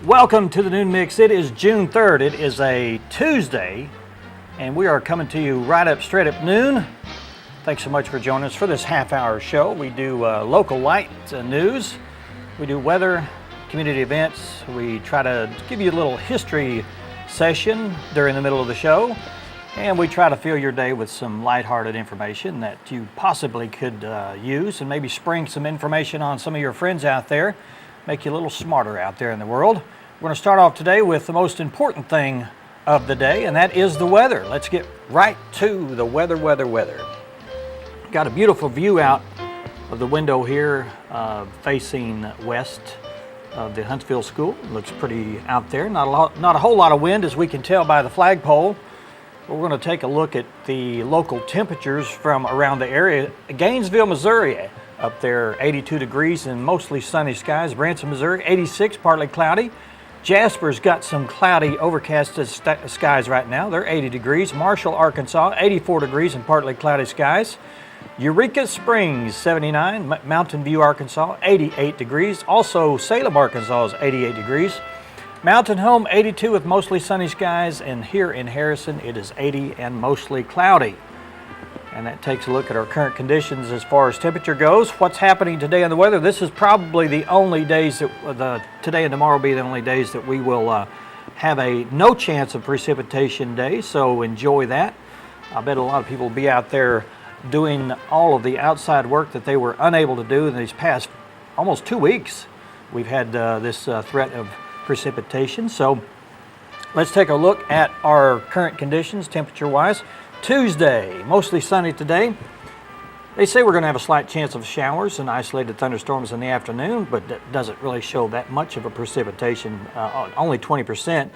Welcome to the Noon Mix. It is June 3rd. It is a Tuesday, and we are coming to you right up straight up noon. Thanks so much for joining us for this half-hour show. We do local light news. We do weather, community events. We try to give you a little history session during the middle of the show. And we try to fill your day with some lighthearted information that you possibly could use, and maybe spring some information on some of your friends out there, make you a little smarter out there in the world. We're going to start off today with the most important thing of the day, and that is the weather. Let's get right to the weather. Got a beautiful view out of the window here facing west of the Huntsville School. It looks pretty out there. Not a whole lot of wind, as we can tell by the flagpole. We're going to take a look at the local temperatures from around the area. Gainesville, Missouri, up there 82 degrees and mostly sunny skies. Branson, Missouri, 86, partly cloudy. Jasper's got some cloudy, overcast skies right now. They're 80 degrees. Marshall, Arkansas, 84 degrees and partly cloudy skies. Eureka Springs, 79. Mountain View, Arkansas, 88 degrees. Also, Salem, Arkansas is 88 degrees. Mountain Home, 82 with mostly sunny skies. And here in Harrison, it is 80 and mostly cloudy. And that takes a look at our current conditions as far as temperature goes. What's happening today in the weather? This is probably the only days that today and tomorrow will be the only days that we will have a no chance of precipitation day. So enjoy that. I bet a lot of people will be out there doing all of the outside work that they were unable to do in these past almost 2 weeks. We've had this threat of precipitation. So let's take a look at our current conditions temperature-wise. Tuesday, mostly sunny today. They say we're going to have a slight chance of showers and isolated thunderstorms in the afternoon, but that doesn't really show that much of a precipitation, only 20%.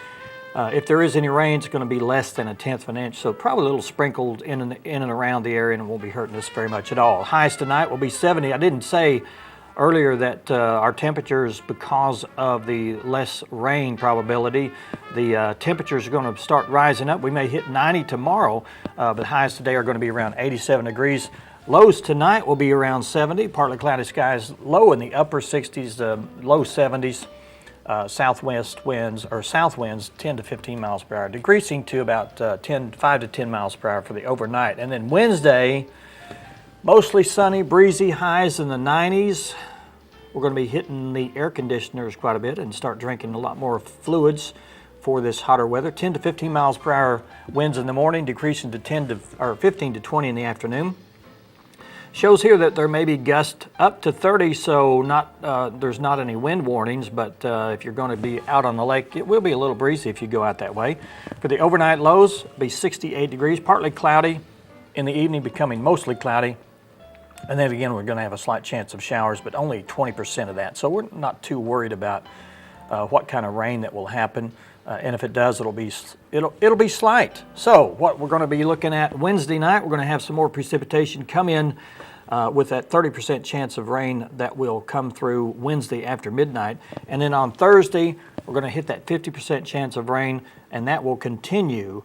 If there is any rain, it's going to be less than 1/10 of an inch, so probably a little sprinkled in and around the area, and it won't be hurting us very much at all. Highs tonight will be 70. I didn't say earlier that our temperatures, because of the less rain probability, the temperatures are going to start rising up. We may hit 90 tomorrow, but highs today are going to be around 87 degrees. Lows tonight will be around 70, partly cloudy skies, low in the upper 60s, low 70s. Southwest winds, or south winds, 10 to 15 miles per hour, decreasing to about 5 to 10 miles per hour for the overnight. And then Wednesday, mostly sunny, breezy, highs in the 90s. We're going to be hitting the air conditioners quite a bit and start drinking a lot more fluids for this hotter weather. 10 to 15 miles per hour winds in the morning, decreasing to 15 to 20 in the afternoon. Shows here that there may be gusts up to 30, so there's not any wind warnings, but if you're going to be out on the lake, it will be a little breezy if you go out that way. For the overnight lows, it'll be 68 degrees, partly cloudy. In the evening, becoming mostly cloudy. And then again, we're going to have a slight chance of showers, but only 20% of that. So we're not too worried about what kind of rain that will happen. And if it does, it'll be slight. So what we're going to be looking at Wednesday night, we're going to have some more precipitation come in with that 30% chance of rain that will come through Wednesday after midnight. And then on Thursday, we're going to hit that 50% chance of rain, and that will continue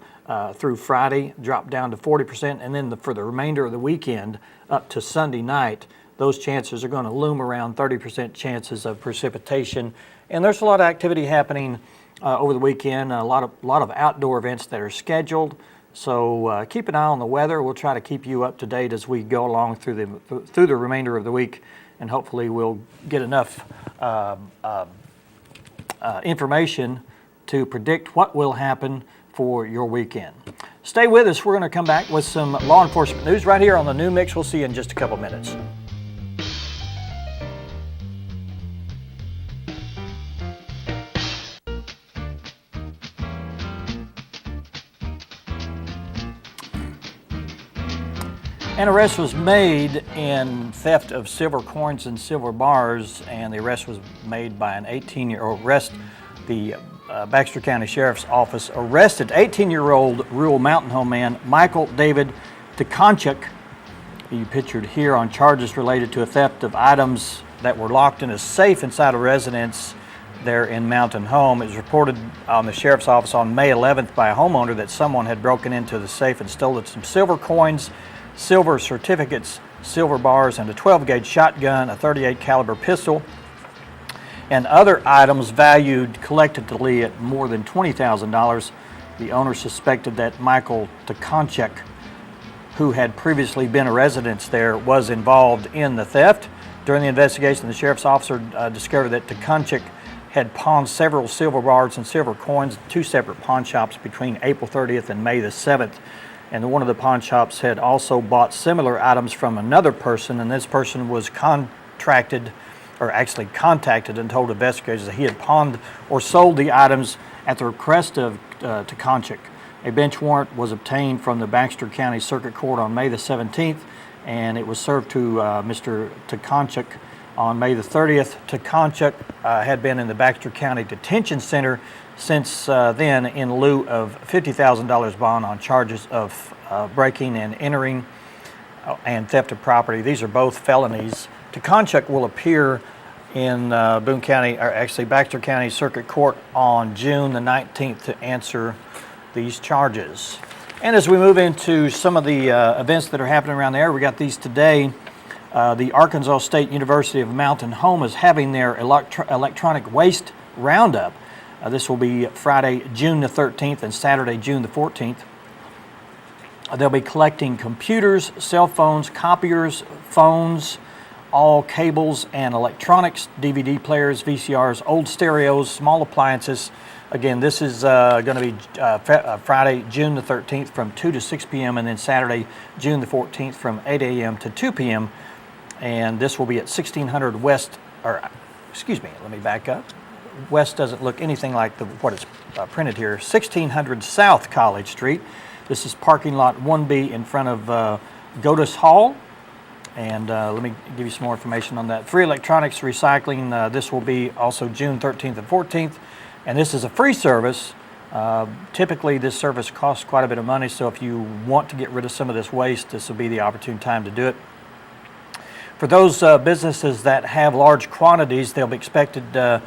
through Friday, drop down to 40%, and then for the remainder of the weekend up to Sunday night, those chances are going to loom around 30% chances of precipitation. And there's a lot of activity happening over the weekend, a lot of outdoor events that are scheduled. So keep an eye on the weather. We'll try to keep you up to date as we go along through the remainder of the week, and hopefully we'll get enough information to predict what will happen for your weekend. Stay with us. We're going to come back with some law enforcement news right here on the Noon Mix. We'll see you in just a couple minutes. An arrest was made in theft of silver coins and silver bars, and the arrest was made by an 18-year-old. The Baxter County Sheriff's Office arrested 18-year-old rural Mountain Home man Michael David Tkonchuk, who you pictured here, on charges related to a theft of items that were locked in a safe inside a residence there in Mountain Home. It was reported on the Sheriff's Office on May 11th by a homeowner that someone had broken into the safe and stolen some silver coins, silver certificates, silver bars, and a 12-gauge shotgun, a .38 caliber pistol. and other items valued collectively at more than $20,000. The owner suspected that Michael Tkaczyk, who had previously been a resident there, was involved in the theft. During the investigation, the sheriff's officer discovered that Tkaczyk had pawned several silver bars and silver coins at 2 separate pawn shops between April 30th and May the 7th. And one of the pawn shops had also bought similar items from another person, and this person was contacted and told investigators that he had pawned or sold the items at the request of Tkaczyk. A bench warrant was obtained from the Baxter County Circuit Court on May the 17th, and it was served to Mr. Tkaczyk on May the 30th. Tkaczyk had been in the Baxter County Detention Center since then in lieu of $50,000 bond on charges of breaking and entering and theft of property. These are both felonies. Tkaczyk will appear in Baxter County Circuit Court on June the 19th to answer these charges. And as we move into some of the events that are happening around there, we got these today. The Arkansas State University of Mountain Home is having their electronic waste roundup. This will be Friday, June the 13th and Saturday, June the 14th. They'll be collecting computers, cell phones, copiers, phones, all cables and electronics, DVD players, VCRs, old stereos, small appliances. Again, this is going to be Friday, June the 13th from 2 to 6 p.m. and then Saturday, June the 14th from 8 a.m. to 2 p.m. And this will be at 1600 West, let me back up. West doesn't look anything like what is printed here. 1600 South College Street. This is parking lot 1B in front of Godus Hall. And let me give you some more information on that. Free electronics recycling, this will be also June 13th and 14th. And this is a free service. Typically, this service costs quite a bit of money, so if you want to get rid of some of this waste, this will be the opportune time to do it. For those businesses that have large quantities, they'll be expected to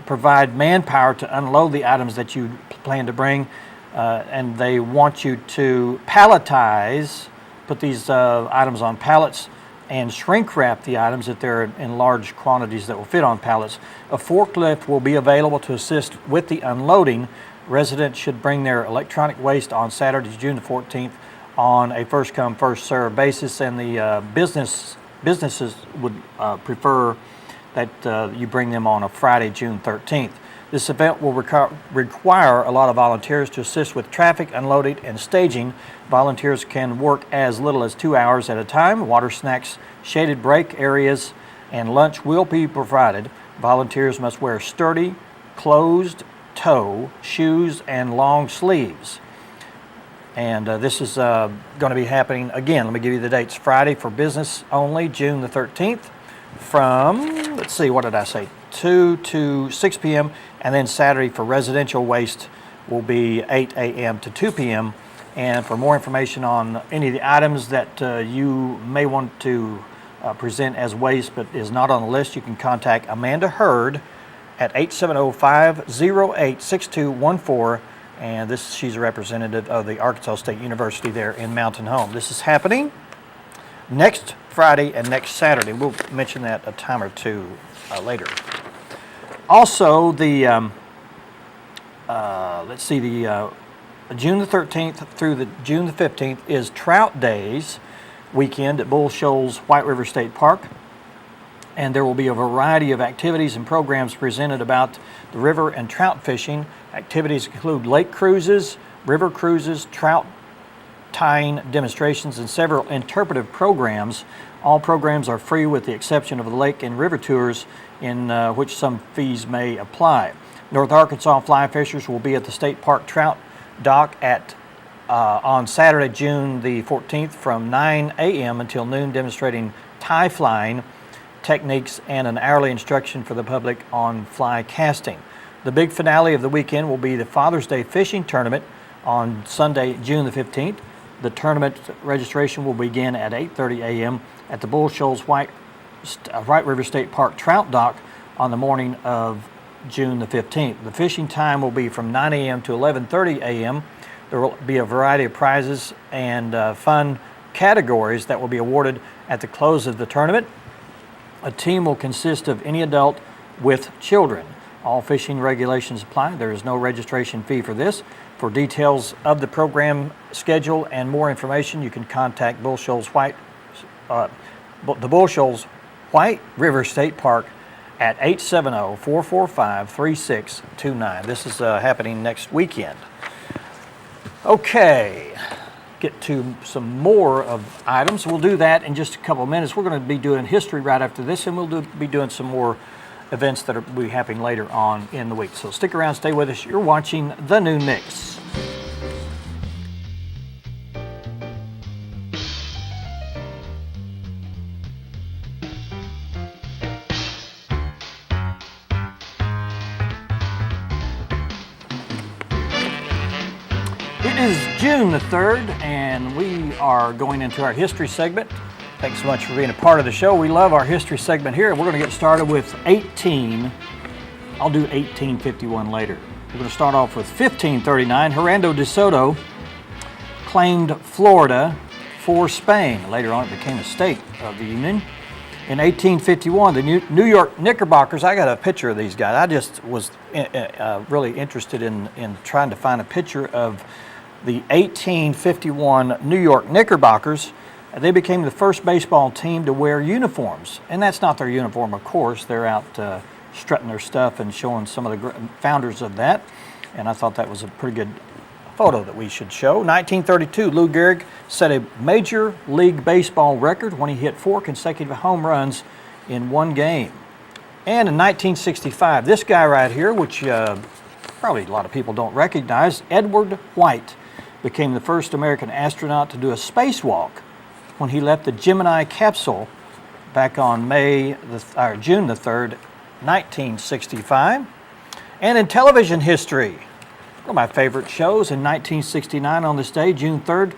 provide manpower to unload the items that you plan to bring, and they want you to palletize, put these items on pallets, and shrink wrap the items if they're in large quantities that will fit on pallets. A forklift will be available to assist with the unloading. Residents should bring their electronic waste on Saturday, June the 14th on a first-come, first-served basis, and the businesses would prefer that you bring them on a Friday, June 13th. This event will require a lot of volunteers to assist with traffic, unloading, and staging. Volunteers can work as little as 2 hours at a time. Water, snacks, shaded break areas, and lunch will be provided. Volunteers must wear sturdy, closed-toe shoes and long sleeves. And this is going to be happening, again, let me give you the dates. Friday for business only, June the 13th, from, 2 to 6 p.m., and then Saturday for residential waste will be 8 a.m. to 2 p.m. And for more information on any of the items that you may want to present as waste but is not on the list, you can contact Amanda Hurd at 870-508-6214. And she's a representative of the Arkansas State University there in Mountain Home. This is happening next Friday and next Saturday. We'll mention that a time or two later. Also, the June the 13th through the June the 15th is Trout Days weekend at Bull Shoals White River State Park. And there will be a variety of activities and programs presented about the river and trout fishing. Activities include lake cruises, river cruises, trout tying demonstrations, and several interpretive programs. All programs are free with the exception of the lake and river tours, in which some fees may apply. North Arkansas fly fishers will be at the State Park Trout Dock on Saturday, June the 14th from 9 a.m. until noon, demonstrating tie flying techniques and an hourly instruction for the public on fly casting. The big finale of the weekend will be the Father's Day Fishing Tournament on Sunday, June the 15th. The tournament registration will begin at 8:30 a.m. at the Bull Shoals White River State Park Trout Dock on the morning of June the 15th. The fishing time will be from 9 a.m. to 11:30 a.m. There will be a variety of prizes and fun categories that will be awarded at the close of the tournament. A team will consist of any adult with children. All fishing regulations apply. There is no registration fee for this. For details of the program schedule and more information, you can contact the Bull Shoals White River State Park at 870-445-3629. This is happening next weekend. Okay, get to some more of items. We'll do that in just a couple of minutes. We're going to be doing history right after this, and we'll be doing some more events that will be happening later on in the week. So stick around, stay with us. You're watching The Noon Mix. It is June the 3rd, and we are going into our history segment. Thanks so much for being a part of the show. We love our history segment here, and we're going to get started with I'll do 1851 later. We're going to start off with 1539. Hernando de Soto claimed Florida for Spain. Later on, it became a state of the Union. In 1851, the New York Knickerbockers, I got a picture of these guys. I just was really interested in trying to find a picture of the 1851 New York Knickerbockers. They became the first baseball team to wear uniforms. And that's not their uniform, of course. They're out strutting their stuff and showing some of the founders of that. And I thought that was a pretty good photo that we should show. 1932, Lou Gehrig set a Major League Baseball record when he hit 4 consecutive home runs in one game. And in 1965, this guy right here, which probably a lot of people don't recognize, Edward White, became the first American astronaut to do a spacewalk when he left the Gemini capsule back on June the 3rd, 1965. And in television history, one of my favorite shows, in 1969 on this day, June 3rd,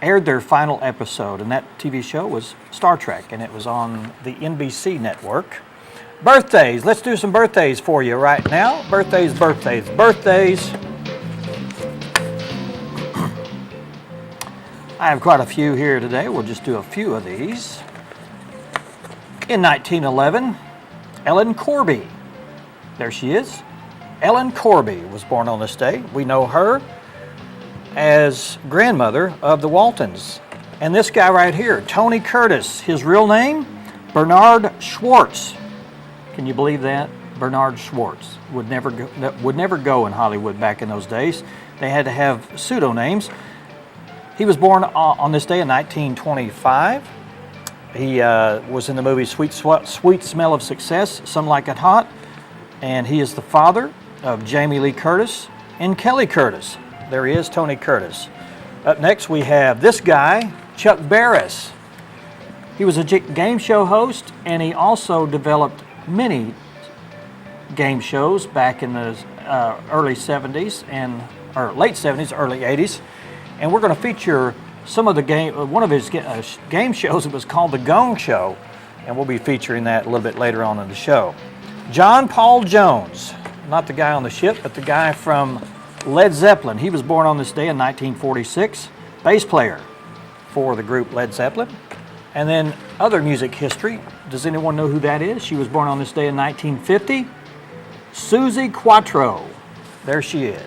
aired their final episode, and that TV show was Star Trek, and it was on the NBC network. Birthdays, let's do some birthdays for you right now. Birthdays. I have quite a few here today. We'll just do a few of these. In 1911, Ellen Corby. There she is. Ellen Corby was born on this day. We know her as grandmother of the Waltons. And this guy right here, Tony Curtis, his real name, Bernard Schwartz. Can you believe that? Bernard Schwartz would never go in Hollywood back in those days. They had to have pseudonyms. He was born on this day in 1925. He was in the movie Sweet Smell of Success, Some Like It Hot, and he is the father of Jamie Lee Curtis and Kelly Curtis. There he is, Tony Curtis. Up next we have this guy, Chuck Barris. He was a game show host, and he also developed many game shows back in the early 70s or late 70s, early 80s. And we're going to feature some of one of his game shows. It was called The Gong Show, and we'll be featuring that a little bit later on in the show. John Paul Jones, not the guy on the ship, but the guy from Led Zeppelin. He was born on this day in 1946, bass player for the group Led Zeppelin. And then other music history. Does anyone know who that is? She was born on this day in 1950. Susie Quattro. There she is.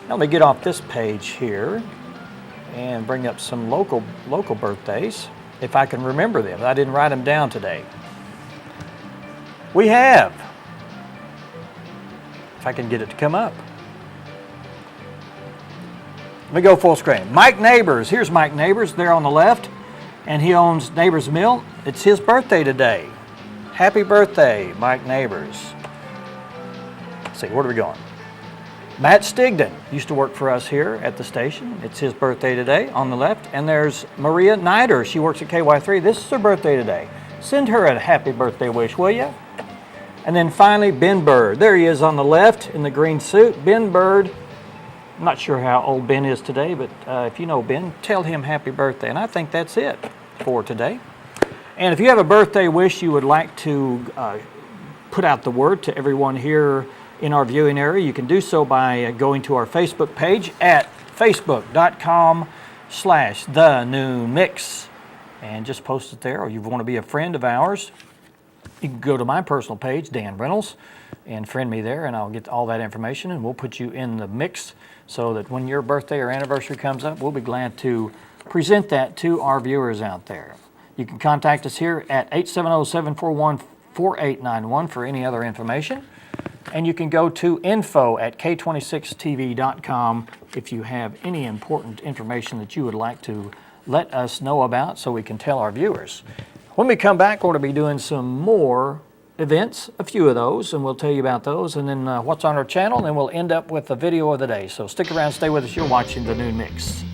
Now let me get off this page here and bring up some local birthdays, if I can remember them. I didn't write them down today. We have, if I can get it to come up. Let me go full screen. Mike Neighbors. Here's Mike Neighbors there on the left, and he owns Neighbors Mill. It's his birthday today. Happy birthday, Mike Neighbors. Let's see, where are we going? Matt Stigdon used to work for us here at the station. It's his birthday today on the left. And there's Maria Nider. She works at KY3. This is her birthday today. Send her a happy birthday wish, will you? And then finally, Ben Bird. There he is on the left in the green suit. Ben Bird. I'm not sure how old Ben is today, but if you know Ben, tell him happy birthday. And I think that's it for today. And if you have a birthday wish you would like to put out the word to everyone here in our viewing area, you can do so by going to our Facebook page at facebook.com/TheNoonMix. and just post it there. Or you want to be a friend of ours, you can go to my personal page, Dan Reynolds, and friend me there, and I'll get all that information, and we'll put you in the mix so that when your birthday or anniversary comes up, we'll be glad to present that to our viewers out there. You can contact us here at 870-741-4891 for any other information. And you can go to info@k26tv.com if you have any important information that you would like to let us know about so we can tell our viewers. When we come back, we're going to be doing some more events, a few of those, and we'll tell you about those, and then what's on our channel, and then we'll end up with the video of the day. So stick around, stay with us. You're watching the Noon Mix.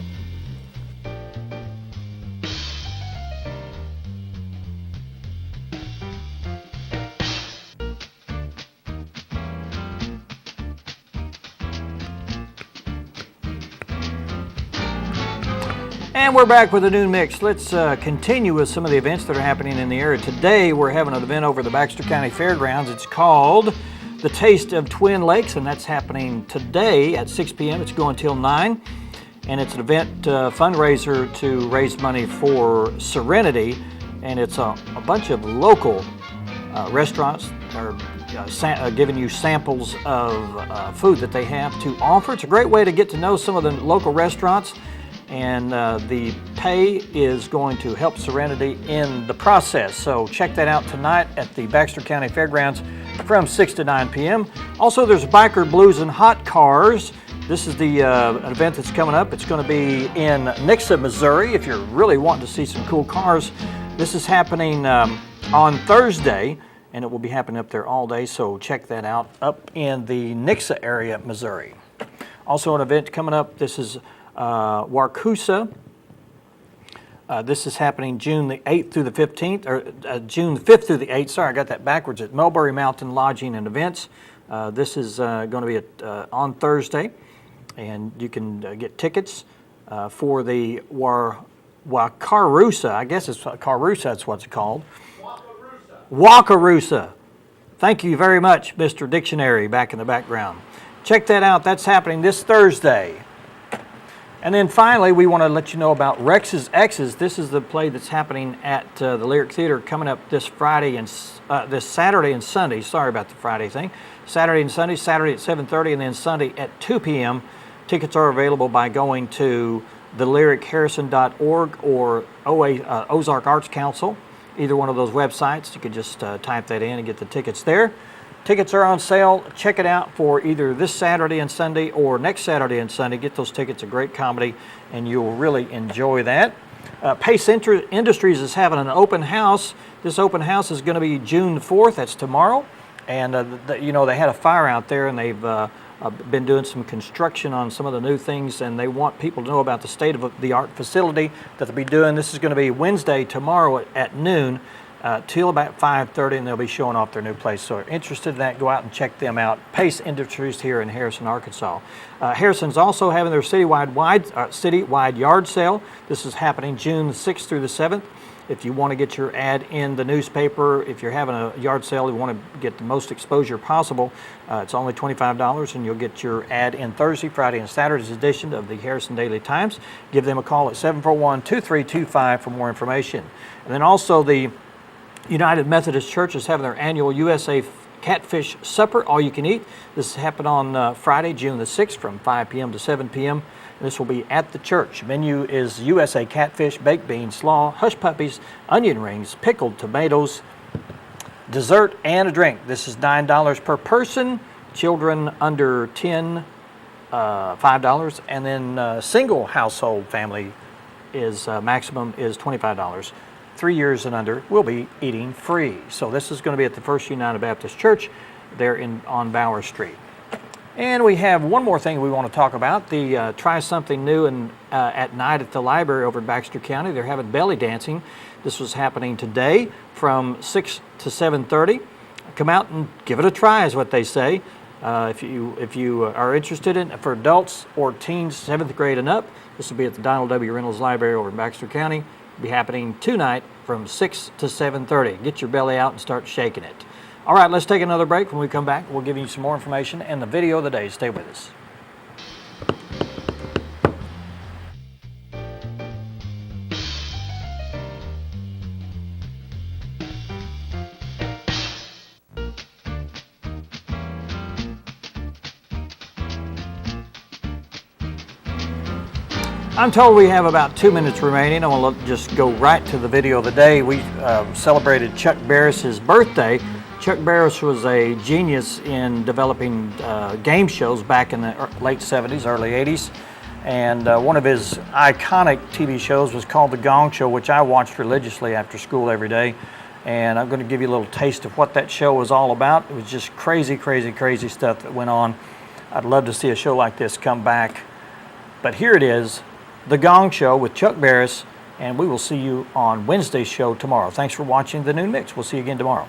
And we're back with the Noon Mix. Let's continue with some of the events that are happening in the area. Today we're having an event over the Baxter County Fairgrounds. It's called The Taste of Twin Lakes, and that's happening today at 6 p.m. It's going till 9. And it's an event fundraiser to raise money for Serenity. And it's a bunch of local restaurants are giving you samples of food that they have to offer. It's a great way to get to know some of the local restaurants. And the pay is going to help Serenity in the process. So check that out tonight at the Baxter County Fairgrounds from 6 to 9 p.m. Also, there's Biker Blues and Hot Cars. This is the an event that's coming up. It's going to be in Nixa, Missouri, if you're really wanting to see some cool cars. This is happening on Thursday, and it will be happening up there all day, so check that out up in the Nixa area, Missouri. Also, an event coming up. This is Waukesha. This is happening June the 8th through the 15th, or June the 5th through the 8th. Sorry, I got that backwards. At Mulberry Mountain Lodging and Events. This is going to be on Thursday, and you can get tickets for the Wakarusa. I guess it's Karusa, that's what it's called. Wakarusa. Thank you very much, Mr. Dictionary, back in the background. Check that out. That's happening this Thursday. And then finally, we want to let you know about Rex's X's. This is the play that's happening at the Lyric Theater coming up this Friday and this Saturday and Sunday. Sorry about the Friday thing. Saturday and Sunday. Saturday at 7:30 and then Sunday at 2 p.m. Tickets are available by going to thelyricherrison.org or Ozark Arts Council. Either one of those websites. You could just type that in and get the tickets there. Tickets are on sale. Check it out for either this Saturday and Sunday or next Saturday and Sunday. Get those tickets. A great comedy, and you'll really enjoy that. Pace Industries is having an open house. This open house is going to be June 4th. That's tomorrow. And, you know, they had a fire out there, and they've been doing some construction on some of the new things, and they want people to know about the state-of-the-art facility that they'll be doing. This is going to be Wednesday, tomorrow at noon. Till about 5:30, and they'll be showing off their new place. So if you're interested in that, go out and check them out. Pace Industries here in Harrison, Arkansas. Harrison's also having their citywide yard sale. This is happening June 6th through the 7th. If you want to get your ad in the newspaper, if you're having a yard sale, you want to get the most exposure possible, it's only $25, and you'll get your ad in Thursday, Friday, and Saturday's edition of the Harrison Daily Times. Give them a call at 741-2325 for more information. And then also the United Methodist Church is having their annual USA Catfish Supper, all you can eat. This happened on Friday, June the 6th from 5 p.m. to 7 p.m. This will be at the church. Menu is USA Catfish, baked beans, slaw, hush puppies, onion rings, pickled tomatoes, dessert, and a drink. This is $9 per person. Children under 10, $5. And then single household family is maximum is $25. 3 years and under will be eating free. So this is going to be at the First United Baptist Church there on Bower Street. And we have one more thing we want to talk about. The Try Something New at night at the library over in Baxter County. They're having belly dancing. This was happening today from 6 to 7:30. Come out and give it a try is what they say. If you are interested in for adults or teens 7th grade and up, this will be at the Donald W. Reynolds Library over in Baxter County. It'll be happening tonight from 6 to 7:30. Get your belly out and start shaking it. All right, let's take another break. When we come back, we'll give you some more information and the video of the day. Stay with us. I'm told we have about 2 minutes remaining. I'm going to just go right to the video of the day. We celebrated Chuck Barris's birthday. Chuck Barris was a genius in developing game shows back in the late 70s, early 80s. And one of his iconic TV shows was called The Gong Show, which I watched religiously after school every day. And I'm going to give you a little taste of what that show was all about. It was just crazy, crazy, crazy stuff that went on. I'd love to see a show like this come back. But here it is, The Gong Show with Chuck And we will see you on Wednesday's show tomorrow. Thanks for watching the Noon Mix. We'll see you again tomorrow.